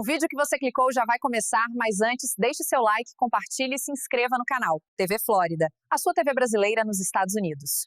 O vídeo que você clicou já vai começar, mas antes, deixe seu like, compartilhe e se inscreva no canal TV Flórida, a sua TV brasileira nos Estados Unidos.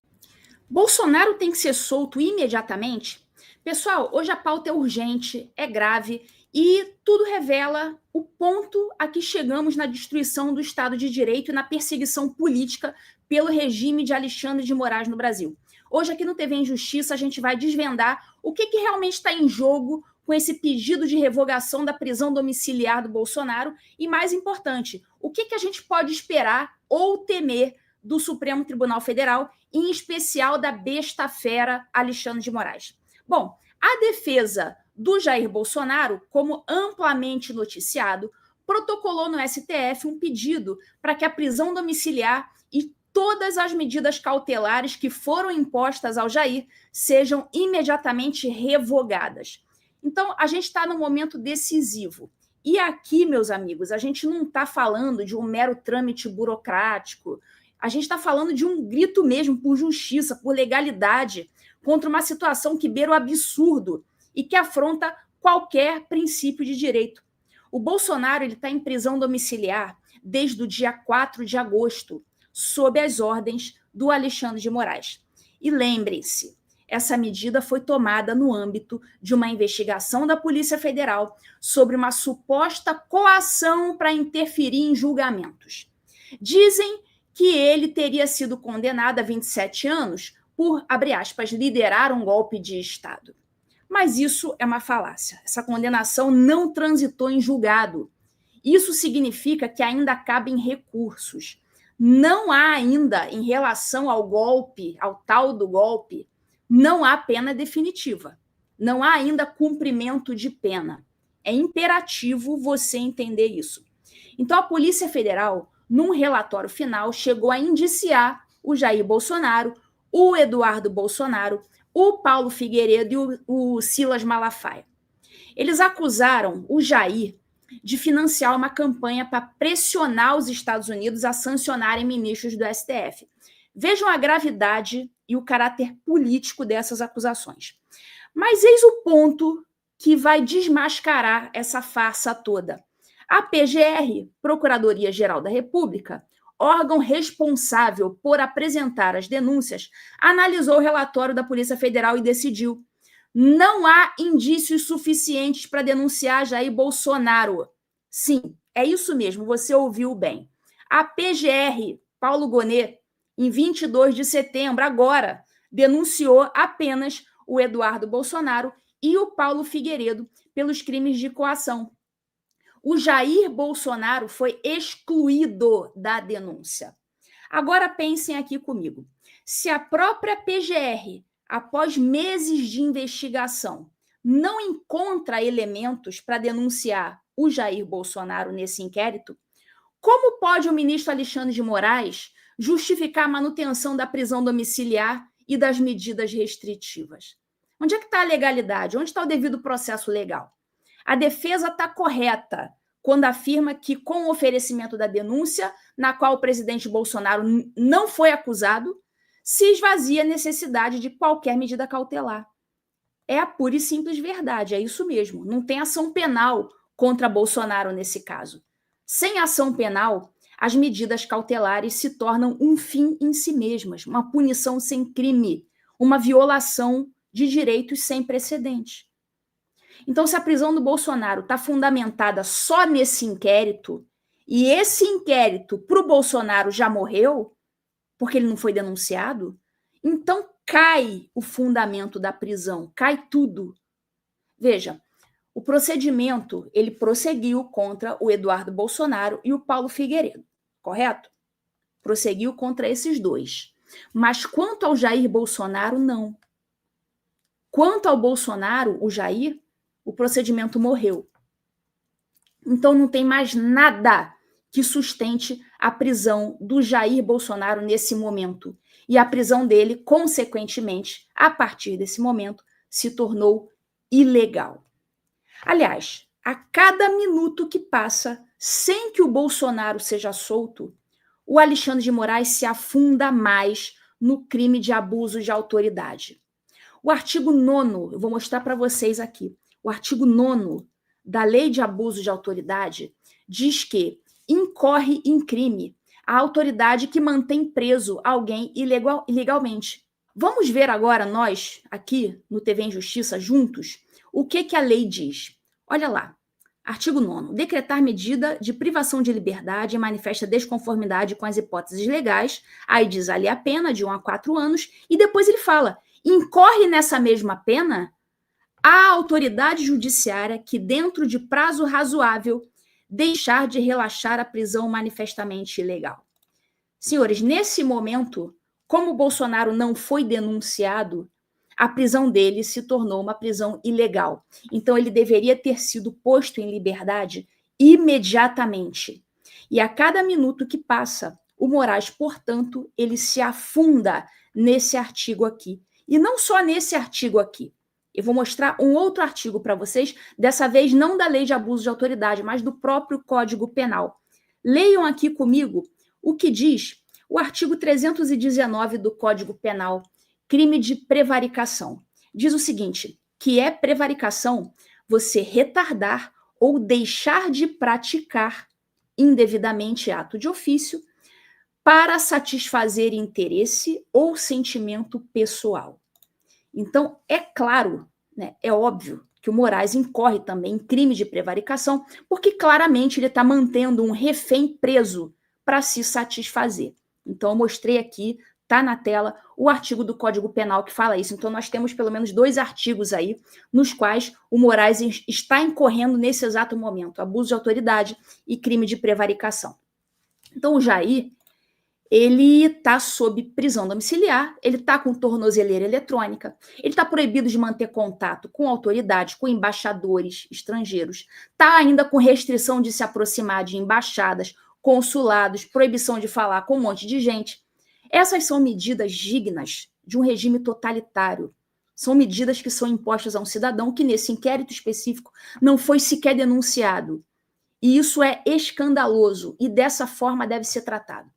Bolsonaro tem que ser solto imediatamente? Pessoal, hoje a pauta é urgente, é grave e tudo revela o ponto a que chegamos na destruição do Estado de Direito e na perseguição política pelo regime de Alexandre de Moraes no Brasil. Hoje aqui no TV Injustiça a gente vai desvendar o que realmente está em jogo com esse pedido de revogação da prisão domiciliar do Bolsonaro e, mais importante, o que a gente pode esperar ou temer do Supremo Tribunal Federal, em especial da besta fera Alexandre de Moraes. Bom, a defesa do Jair Bolsonaro, como amplamente noticiado, protocolou no STF um pedido para que a prisão domiciliar e todas as medidas cautelares que foram impostas ao Jair sejam imediatamente revogadas. Então, a gente está num momento decisivo. E aqui, meus amigos, a gente não está falando de um mero trâmite burocrático. A gente está falando de um grito mesmo por justiça, por legalidade, contra uma situação que beira o absurdo e que afronta qualquer princípio de direito. O Bolsonaro está em prisão domiciliar desde o dia 4 de agosto, sob as ordens do Alexandre de Moraes. E lembrem-se, essa medida foi tomada no âmbito de uma investigação da Polícia Federal sobre uma suposta coação para interferir em julgamentos. Dizem que ele teria sido condenado a 27 anos por, abre aspas, liderar um golpe de Estado. Mas isso é uma falácia. Essa condenação não transitou em julgado. Isso significa que ainda cabem recursos. Não há ainda, em relação ao golpe, ao tal do golpe, não há pena definitiva. Não há ainda cumprimento de pena. É imperativo você entender isso. Então, a Polícia Federal, num relatório final, chegou a indiciar o Jair Bolsonaro, o Eduardo Bolsonaro, o Paulo Figueiredo e o Silas Malafaia. Eles acusaram o Jair de financiar uma campanha para pressionar os Estados Unidos a sancionarem ministros do STF. Vejam a gravidade e o caráter político dessas acusações. Mas eis o ponto que vai desmascarar essa farsa toda. A PGR, Procuradoria-Geral da República, órgão responsável por apresentar as denúncias, analisou o relatório da Polícia Federal e decidiu: não há indícios suficientes para denunciar Jair Bolsonaro. Sim, é isso mesmo, você ouviu bem. A PGR, Paulo Gonet, em 22 de setembro, agora, denunciou apenas o Eduardo Bolsonaro e o Paulo Figueiredo pelos crimes de coação. O Jair Bolsonaro foi excluído da denúncia. Agora pensem aqui comigo. Se a própria PGR, após meses de investigação, não encontra elementos para denunciar o Jair Bolsonaro nesse inquérito, como pode o ministro Alexandre de Moraes justificar a manutenção da prisão domiciliar e das medidas restritivas? Onde é que está a legalidade? Onde está o devido processo legal? A defesa está correta quando afirma que, com o oferecimento da denúncia, na qual o presidente Bolsonaro não foi acusado, se esvazia a necessidade de qualquer medida cautelar. É a pura e simples verdade, é isso mesmo. Não tem ação penal contra Bolsonaro nesse caso. Sem ação penal, as medidas cautelares se tornam um fim em si mesmas, uma punição sem crime, uma violação de direitos sem precedentes. Então, se a prisão do Bolsonaro está fundamentada só nesse inquérito, e esse inquérito para o Bolsonaro já morreu, porque ele não foi denunciado, então cai o fundamento da prisão, cai tudo. Veja, o procedimento, ele prosseguiu contra o Eduardo Bolsonaro e o Paulo Figueiredo, correto? Prosseguiu contra esses dois. Mas quanto ao Jair Bolsonaro, não. Quanto ao Bolsonaro, o Jair, o procedimento morreu. Então não tem mais nada que sustente a prisão do Jair Bolsonaro nesse momento. E a prisão dele, consequentemente, a partir desse momento, se tornou ilegal. Aliás, a cada minuto que passa sem que o Bolsonaro seja solto, o Alexandre de Moraes se afunda mais no crime de abuso de autoridade. O artigo 9º, eu vou mostrar para vocês aqui, o artigo 9º da Lei de Abuso de Autoridade diz que incorre em crime a autoridade que mantém preso alguém ilegalmente. Vamos ver agora, nós, aqui no TV em Justiça, juntos, o que a lei diz. Olha lá, artigo 9º. Decretar medida de privação de liberdade em manifesta desconformidade com as hipóteses legais, aí diz ali a pena de 1 a 4 anos, e depois ele fala, incorre nessa mesma pena a autoridade judiciária que, dentro de prazo razoável, deixar de relaxar a prisão manifestamente ilegal. Senhores, nesse momento, como o Bolsonaro não foi denunciado, a prisão dele se tornou uma prisão ilegal. Então, ele deveria ter sido posto em liberdade imediatamente. E a cada minuto que passa, o Moraes, portanto, ele se afunda nesse artigo aqui. E não só nesse artigo aqui. Eu vou mostrar um outro artigo para vocês, dessa vez não da Lei de Abuso de Autoridade, mas do próprio Código Penal. Leiam aqui comigo o que diz o artigo 319 do Código Penal, crime de prevaricação. Diz o seguinte, que é prevaricação você retardar ou deixar de praticar indevidamente ato de ofício para satisfazer interesse ou sentimento pessoal. Então, é claro, né, é óbvio que o Moraes incorre também em crime de prevaricação, porque claramente ele está mantendo um refém preso para se satisfazer. Então, eu mostrei aqui, está na tela, o artigo do Código Penal que fala isso. Então, nós temos pelo menos 2 artigos aí, nos quais o Moraes está incorrendo nesse exato momento, abuso de autoridade e crime de prevaricação. Então, o Jair, ele está sob prisão domiciliar, ele está com tornozeleira eletrônica, ele está proibido de manter contato com autoridades, com embaixadores estrangeiros, está ainda com restrição de se aproximar de embaixadas, consulados, proibição de falar com um monte de gente. Essas são medidas dignas de um regime totalitário. São medidas que são impostas a um cidadão que, nesse inquérito específico, não foi sequer denunciado. E isso é escandaloso e dessa forma deve ser tratado.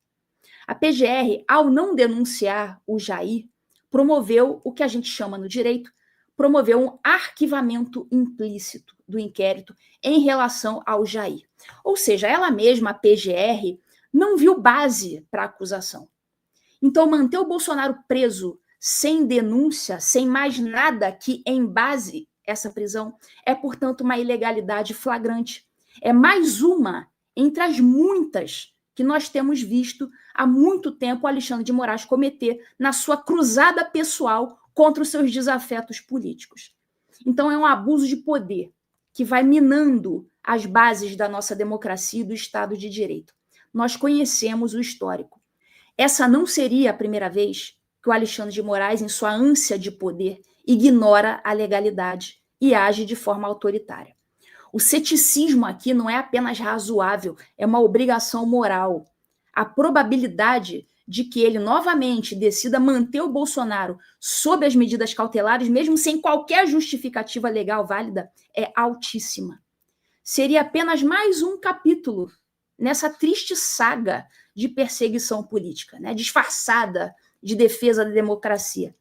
A PGR, ao não denunciar o Jair, promoveu o que a gente chama no direito, promoveu um arquivamento implícito do inquérito em relação ao Jair. Ou seja, ela mesma, a PGR, não viu base para a acusação. Então, manter o Bolsonaro preso sem denúncia, sem mais nada que embase essa prisão, é, portanto, uma ilegalidade flagrante. É mais uma entre as muitas que nós temos visto há muito tempo o Alexandre de Moraes cometer na sua cruzada pessoal contra os seus desafetos políticos. Então, é um abuso de poder que vai minando as bases da nossa democracia e do Estado de Direito. Nós conhecemos o histórico. Essa não seria a primeira vez que o Alexandre de Moraes, em sua ânsia de poder, ignora a legalidade e age de forma autoritária. O ceticismo aqui não é apenas razoável, é uma obrigação moral. A probabilidade de que ele novamente decida manter o Bolsonaro sob as medidas cautelares, mesmo sem qualquer justificativa legal válida, é altíssima. Seria apenas mais um capítulo nessa triste saga de perseguição política, né, disfarçada de defesa da democracia.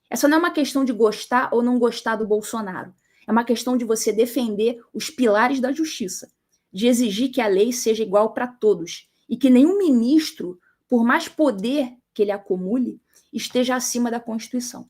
Essa não é uma questão de gostar ou não gostar do Bolsonaro. É uma questão de você defender os pilares da justiça, de exigir que a lei seja igual para todos e que nenhum ministro, por mais poder que ele acumule, esteja acima da Constituição.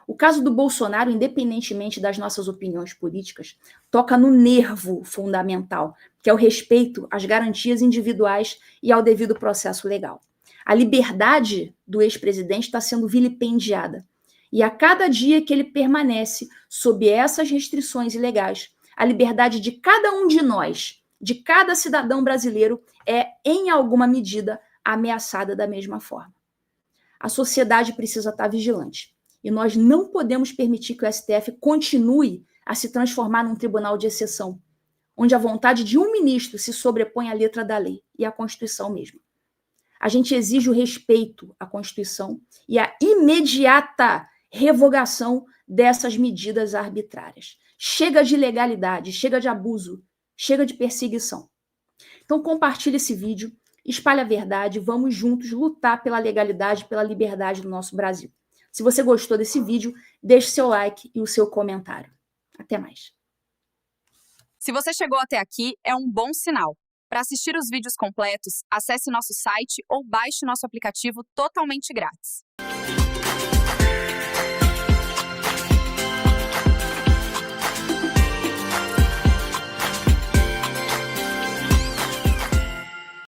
O caso do Bolsonaro, independentemente das nossas opiniões políticas, toca no nervo fundamental, que é o respeito às garantias individuais e ao devido processo legal. A liberdade do ex-presidente está sendo vilipendiada. E a cada dia que ele permanece sob essas restrições ilegais, a liberdade de cada um de nós, de cada cidadão brasileiro, é, em alguma medida, ameaçada da mesma forma. A sociedade precisa estar vigilante. E nós não podemos permitir que o STF continue a se transformar num tribunal de exceção, onde a vontade de um ministro se sobrepõe à letra da lei e à Constituição mesmo. A gente exige o respeito à Constituição e a imediata revogação dessas medidas arbitrárias. Chega de ilegalidade, chega de abuso, chega de perseguição. Então compartilhe esse vídeo, espalhe a verdade, vamos juntos lutar pela legalidade, pela liberdade do nosso Brasil. Se você gostou desse vídeo, deixe seu like e o seu comentário. Até mais. Se você chegou até aqui, é um bom sinal. Para assistir os vídeos completos, acesse nosso site ou baixe nosso aplicativo totalmente grátis.